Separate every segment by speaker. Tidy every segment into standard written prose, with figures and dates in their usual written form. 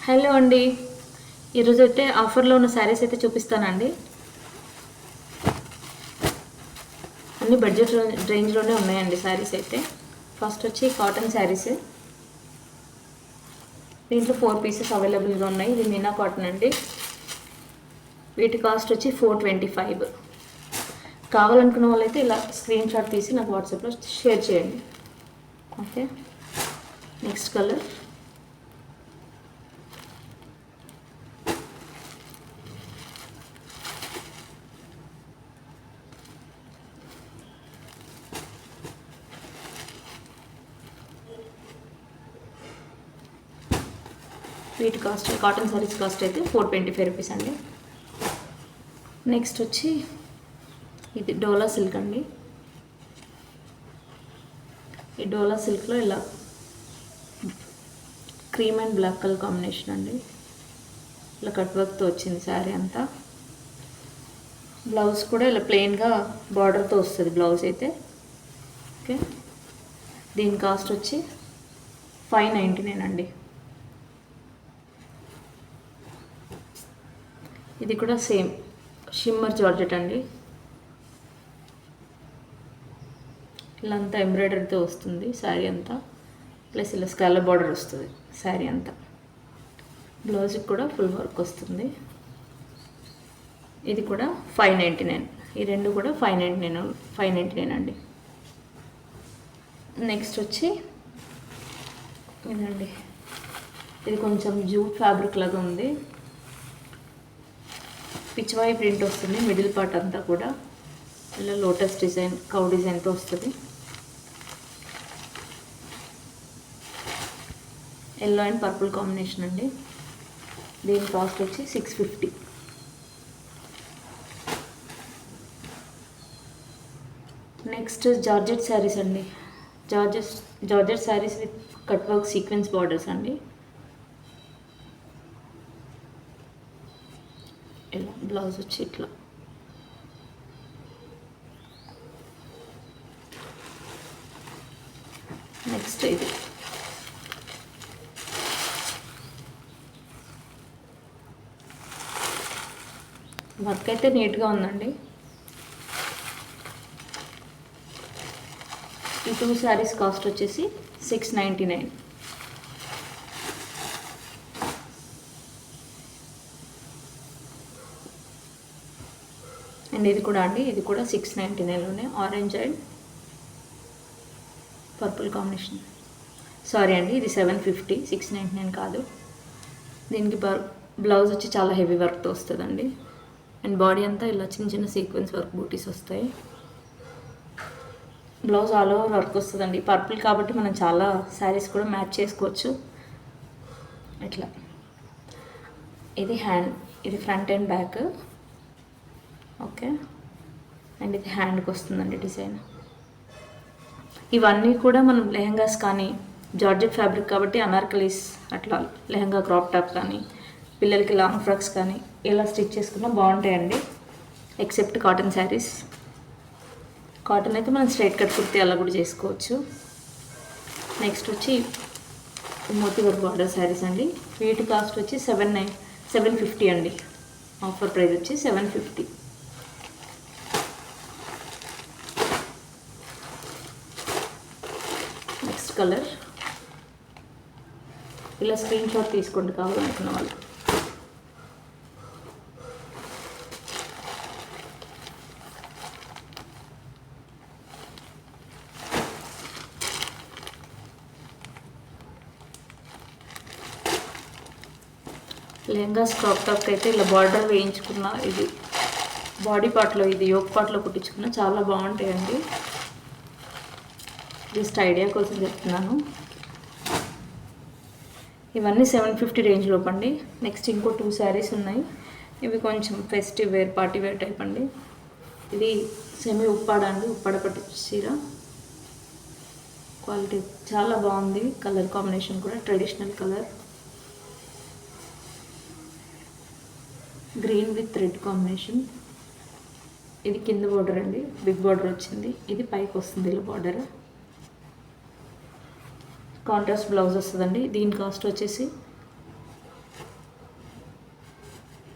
Speaker 1: Hello అండి. ఈరోజు అయితే ఆఫర్లో ఉన్న శారీస్ అయితే చూపిస్తానండి. అన్ని బడ్జెట్ రేంజ్లోనే ఉన్నాయండి శారీస్ అయితే. ఫస్ట్ వచ్చి కాటన్ శారీస్. దీంట్లో 4 పీసెస్ అవైలబుల్గా ఉన్నాయి. ఇది మీనా కాటన్ అండి. వీటి కాస్ట్ వచ్చి 425. కావాలనుకున్న వాళ్ళైతే ఇలా స్క్రీన్ షాట్ తీసి నాకు వాట్సాప్లో షేర్ చేయండి. ఓకే, నెక్స్ట్ కలర్ వీటి కాస్ట్ కాటన్ సారీస్ కాస్ట్ అయితే 425 రూపీస్ అండి. నెక్స్ట్ వచ్చి ఇది డోలా సిల్క్ అండి. ఈ డోలా సిల్క్లో ఇలా cream and black colour combination అండి. ఇలా కట్ వర్క్తో వచ్చింది శారీ అంతా. బ్లౌజ్ కూడా ఇలా ప్లెయిన్గా బార్డర్తో వస్తుంది బ్లౌజ్ అయితే. ఓకే, దీని కాస్ట్ వచ్చి 599 అండి. ఇది కూడా సేమ్ షిమ్మర్ జార్జెట్ అండి. ఇలా అంతా ఎంబ్రాయిడరీతో వస్తుంది శారీ అంతా, ప్లస్ ఇలా స్కాలప్ బార్డర్ వస్తుంది శారీ అంతా. బ్లౌజ్కి కూడా ఫుల్ వర్క్ వస్తుంది. ఇది కూడా 599. ఈ రెండు కూడా 599 అండి. నెక్స్ట్ వచ్చి ఇదండి. ఇది కొంచెం జూట్ ఫ్యాబ్రిక్ లాగా ఉంది. పిచ్వాయి ప్రింట్ వస్తుంది మిడిల్ పార్ట్ అంతా కూడా. ఇలా లోటస్ డిజైన్, కౌ డిజైన్తో వస్తుంది. ఎల్లో అండ్ పర్పుల్ కాంబినేషన్ అండి. దీని కాస్ట్ వచ్చి 650. నెక్స్ట్ జార్జెట్ శారీస్ అండి. Georgette saris with cut work sequence borders అండి. ఇలా బ్లౌజ్ వచ్చి ఇట్లా. నెక్స్ట్ ఇది వర్క్ అయితే నీట్గా ఉందండి. ఈ 2 శారీస్ కాస్ట్ వచ్చేసి 699. అండ్ ఇది కూడా అండి, ఇది కూడా 699లోనే orange and purple combination. Sorry అండి, ఇది 750, 699 కాదు. దీనికి బ్లౌజ్ వచ్చి చాలా హెవీ వర్క్తో వస్తుందండి. అండ్ బాడీ అంతా ఇలా చిన్న చిన్న సీక్వెన్స్ వర్క్ బూటీస్ వస్తాయి. బ్లౌజ్ ఆల్ ఓవర్ వర్క్ వస్తుందండి. పర్పుల్ కాబట్టి మనం చాలా శారీస్ కూడా మ్యాచ్ చేసుకోవచ్చు ఇట్లా. ఇది front and back. Okay, and ఇది హ్యాండ్కి వస్తుందండి డిజైన్. ఇవన్నీ కూడా మనం లెహంగాస్ కానీ, జార్జెట్ ఫ్యాబ్రిక్ కాబట్టి అనార్కలీస్ అట్లా లెహంగా క్రాప్ టాప్ కానీ, పిల్లలకి లాంగ్ ఫ్రాక్స్ కానీ ఇలా స్టిచ్ చేసుకున్నా బాగుంటాయండి. Except cotton saris. కాటన్ అయితే మనం స్ట్రైట్ కట్ కుర్తి అలా కూడా చేసుకోవచ్చు. నెక్స్ట్ వచ్చి మోతీ వర్క్ బార్డర్ శారీస్ అండి. వీటి కాస్ట్ వచ్చి 750 అండి. ఆఫర్ ప్రైస్ వచ్చి 750. నెక్స్ట్ కలర్ ఇలా స్క్రీన్ షాట్ తీసుకోండి కావాలనుకున్న వాళ్ళు. లెహంగాస్ క్రాప్ టాప్ అయితే ఇలా బార్డర్ వేయించుకున్న, ఇది బాడీ పార్ట్లో, ఇది యోక్ పార్ట్లో కుట్టించుకున్న చాలా బాగుంటాయండి. జస్ట్ ఐడియా కోసం చెప్తున్నాను. ఇవన్నీ 750 రేంజ్లో పండి. నెక్స్ట్ ఇంకో 2 శారీస్ ఉన్నాయి. ఇవి కొంచెం festive wear, party wear type అండి. ఇది సెమీ ఉప్పాడ అండి, ఉప్పాడ పట్టు చీర. క్వాలిటీ చాలా బాగుంది. కలర్ కాంబినేషన్ కూడా traditional colour, green with red combination. ఇది కింద బార్డర్ అండి, బిగ్ బార్డర్ వచ్చింది. ఇది పైకి వస్తుంది ఇలా బార్డర్. కాంట్రాస్ట్ బ్లౌజ్ వస్తుందండి. దీని కాస్ట్ వచ్చేసి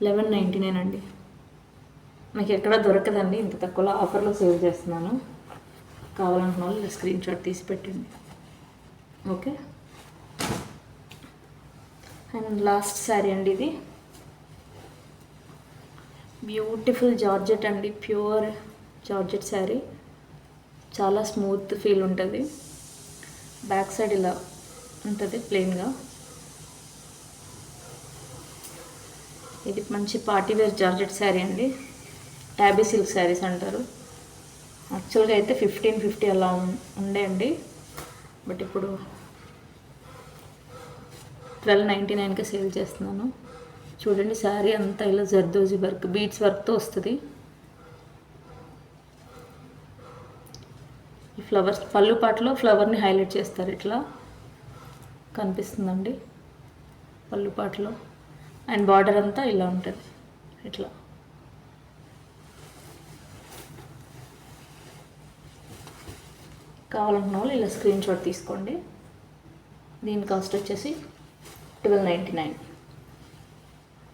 Speaker 1: 1199 అండి. నాకు ఎక్కడా దొరకదండి, ఇంత తక్కువలో ఆఫర్లో సేవ్ చేస్తున్నాను. కావాలనుకున్న వాళ్ళు స్క్రీన్ షాట్ తీసి పెట్టండి. ఓకే. అండ్ లాస్ట్ శారీ అండి, ఇది బ్యూటిఫుల్ జార్జెట్ అండి, ప్యూర్ జార్జెట్ శారీ. చాలా స్మూత్ ఫీల్ ఉంటుంది. బ్యాక్ సైడ్ ఇలా ఉంటుంది ప్లెయిన్గా. ఇది మంచి పార్టీవేర్ జార్జెట్ శారీ అండి. టాబీ సిల్క్ శారీస్ అంటారు. యాక్చువల్గా అయితే 1550 అలా ఉండే అండి, బట్ ఇప్పుడు 1299కి సేల్ చేస్తున్నాను. చూడండి, శారీ అంతా ఇలా జర్దోజీ వర్క్, బీడ్స్ వర్క్తో వస్తుంది. ఈ ఫ్లవర్స్ పళ్ళు పాటలో ఫ్లవర్ని హైలైట్ చేస్తారు, ఇట్లా కనిపిస్తుందండి పళ్ళు పాటలో. అండ్ బార్డర్ అంతా ఇలా ఉంటుంది ఇట్లా. కావాలనుకున్న వాళ్ళు ఇలా స్క్రీన్ షాట్ తీసుకోండి. దీని కాస్ట్ వచ్చేసి 1299.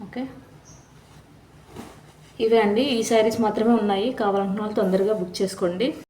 Speaker 1: ఓకే. ఇవే అండి, ఈ శారీస్ మాత్రమే ఉన్నాయి. కావాలనుకున్న వాళ్ళు తొందరగా బుక్ చేసుకోండి.